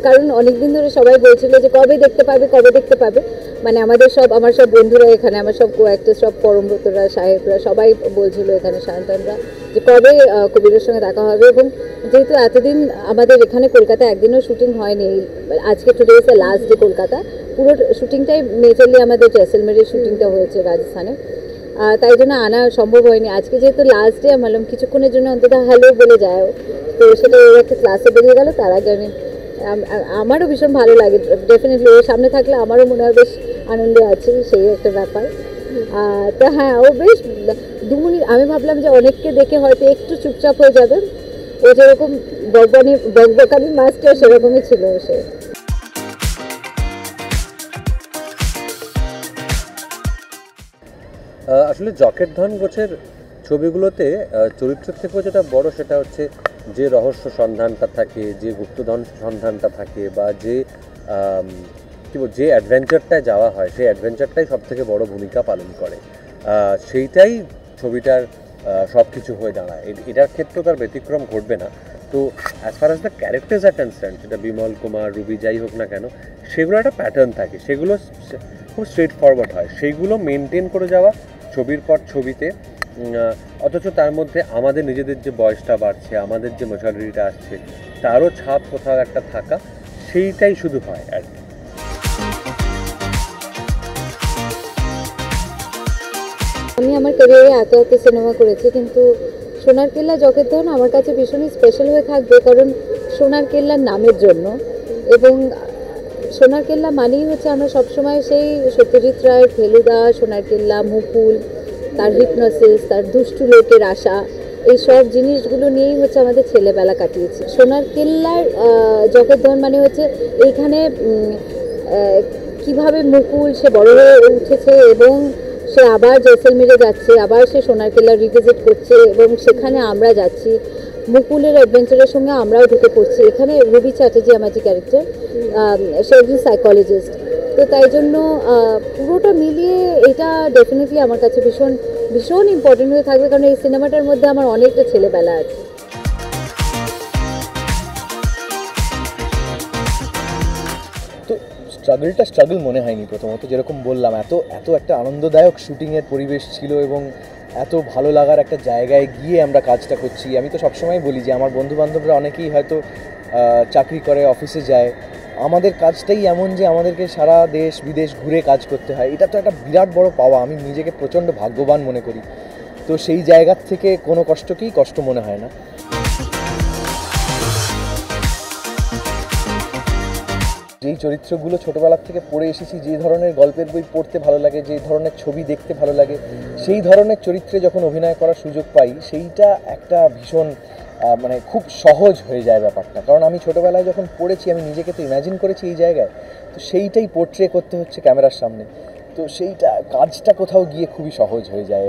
কারণ অনেকদিন ধরে সবাই বলছিল যে কবে দেখতে পাবে মানে আমার সব বন্ধুরা এখানে, আমার সব কো-অ্যাক্টর, সব পরমব্রতরা, সাহেবরা সবাই বলছিল এখানে, সায়ন্তনরা, যে কবে কবিরের সঙ্গে দেখা হবে। এবং যেহেতু এতদিন আমাদের এখানে কলকাতায় একদিনও শুটিং হয়নি, আজকে today is the last day Kolkata, পুরো শুটিংটাই মেজরলি আমাদের জয়সলমেরের শুটিংটা হয়েছে রাজস্থানে, তাই জন্য আনা সম্ভব হয়নি। আজকে যেহেতু লাস্ট ডে, আমার কিছুক্ষণের জন্য অন্তত হ্যালো বলে যায়, তো সেটা ওর একটা ক্লাসে বেরিয়ে গেল, তার আগে আমারও ভীষণ ভালো লাগে। ডেফিনেটলি ওর সামনে থাকলে আমারও মনে হয় বেশ আনন্দে আছি, সেই একটা ব্যাপার। তো হ্যাঁ, ও বেশ 2 মিনিট, আমি ভাবলাম যে অনেককে দেখে হয়তো একটু চুপচাপ হয়ে যাবে, ও যেরকম বকবকানি মাস্টার সেরকমই ছিল সে। আসলে জকেট ধন গোছের ছবিগুলোতে চরিত্রের থেকেও যেটা বড় সেটা হচ্ছে যে রহস্য সন্ধানটা থাকে, যে গুপ্তধন সন্ধানটা থাকে, বা যে যে অ্যাডভেঞ্চারটায় যাওয়া হয়, সেই অ্যাডভেঞ্চারটাই সব থেকে বড় ভূমিকা পালন করে। সেইটাই ছবিটার সব কিছু হয়ে দাঁড়ায়। এটার ক্ষেত্রেও তার ব্যতিক্রম ঘটবে না। তো as far as the characters R concern, সেটা বিমল কুমার, রুবি যাই হোক না কেন, সেগুলো একটা প্যাটার্ন থাকে, সেগুলো খুব স্ট্রেট ফরওয়ার্ড হয়, সেইগুলো মেনটেন করে যাওয়া ছবির পর ছবিতে। অথচ তার মধ্যে আমাদের নিজেদের যে বয়সটা বাড়ছে, আমাদের যে ম্যাচুরিটিটা আসছে, তারও ছাপ কোথাও একটা থাকা, সেইটাই শুধু হয় আর কি। আমি আমার ক্যারিয়ারে এত সিনেমা করেছি, কিন্তু সোনার কেল্লা, জকের ধন আমার কাছে ভীষণই স্পেশাল হয়ে থাকবে, কারণ সোনার কেল্লার নামের জন্য। এবং সোনার কেল্লা মানেই হচ্ছে, আমরা সবসময় সেই সত্যজিৎ রায়ের ফেলুদা, সোনার কেল্লা, মুকুল, তার হিপনোসিস, তার দুষ্টু লোকের আশা, এই সব জিনিসগুলো নিয়েই হচ্ছে আমাদের ছেলেবেলা কাটিয়েছি। সোনার কেল্লার জকের ধন মানে হচ্ছে এইখানে কিভাবে মুকুল সে বড় হয়ে উঠেছে, এবং সে আবার জয়সলমেরে যাচ্ছে, আবার সে সোনার কেল্লা রিভিজিট করছে, এবং সেখানে আমরা যাচ্ছি, মুকুলের অ্যাডভেঞ্চারের সঙ্গে আমরাও ঢুকে পড়ছি। এখানে রুবি চ্যাটার্জি আমার যে ক্যারেক্টার, সে একজন সাইকোলজিস্ট, তো তাই জন্য পুরোটা মিলিয়ে এটা ডেফিনেটলি আমার কাছে ভীষণ ভীষণ ইম্পর্টেন্ট হয়ে থাকবে, কারণ এই সিনেমাটার মধ্যে আমার অনেকটা ছেলেবেলা আছে। তো স্ট্রাগল মনে হয়নি প্রথমত, যেরকম বললাম, এত একটা আনন্দদায়ক শুটিংয়ের পরিবেশ ছিল, এবং এত ভালো লাগার একটা জায়গায় গিয়ে আমরা কাজটা করছি। আমি তো সবসময় বলি যে আমার বন্ধুবান্ধবরা অনেকেই হয়তো চাকরি করে, অফিসে যায়, আমাদের কাজটাই এমন যে আমাদেরকে সারা দেশ বিদেশ ঘুরে কাজ করতে হয়। এটা তো একটা বিরাট বড় পাওয়া, আমি নিজেকে প্রচণ্ড ভাগ্যবান মনে করি। তো সেই জায়গার থেকে কোনো কষ্টকেই কষ্ট মনে হয় না। যেই চরিত্রগুলো ছোটোবেলার থেকে পড়ে এসেছি, যে ধরনের গল্পের বই পড়তে ভালো লাগে, যে ধরনের ছবি দেখতে ভালো লাগে, সেই ধরনের চরিত্রে যখন অভিনয় করার সুযোগ পাই, সেইটা একটা ভীষণ মানে খুব সহজ হয়ে যায় ব্যাপারটা। কারণ আমি ছোটোবেলায় যখন পড়েছি, আমি নিজেকে তো ইম্যাজিন করেছি এই জায়গায়, তো সেইটাই পোর্ট্রে করতে হচ্ছে ক্যামেরার সামনে, তো সেইটা কাজটা কোথাও গিয়ে খুবই সহজ হয়ে যায়।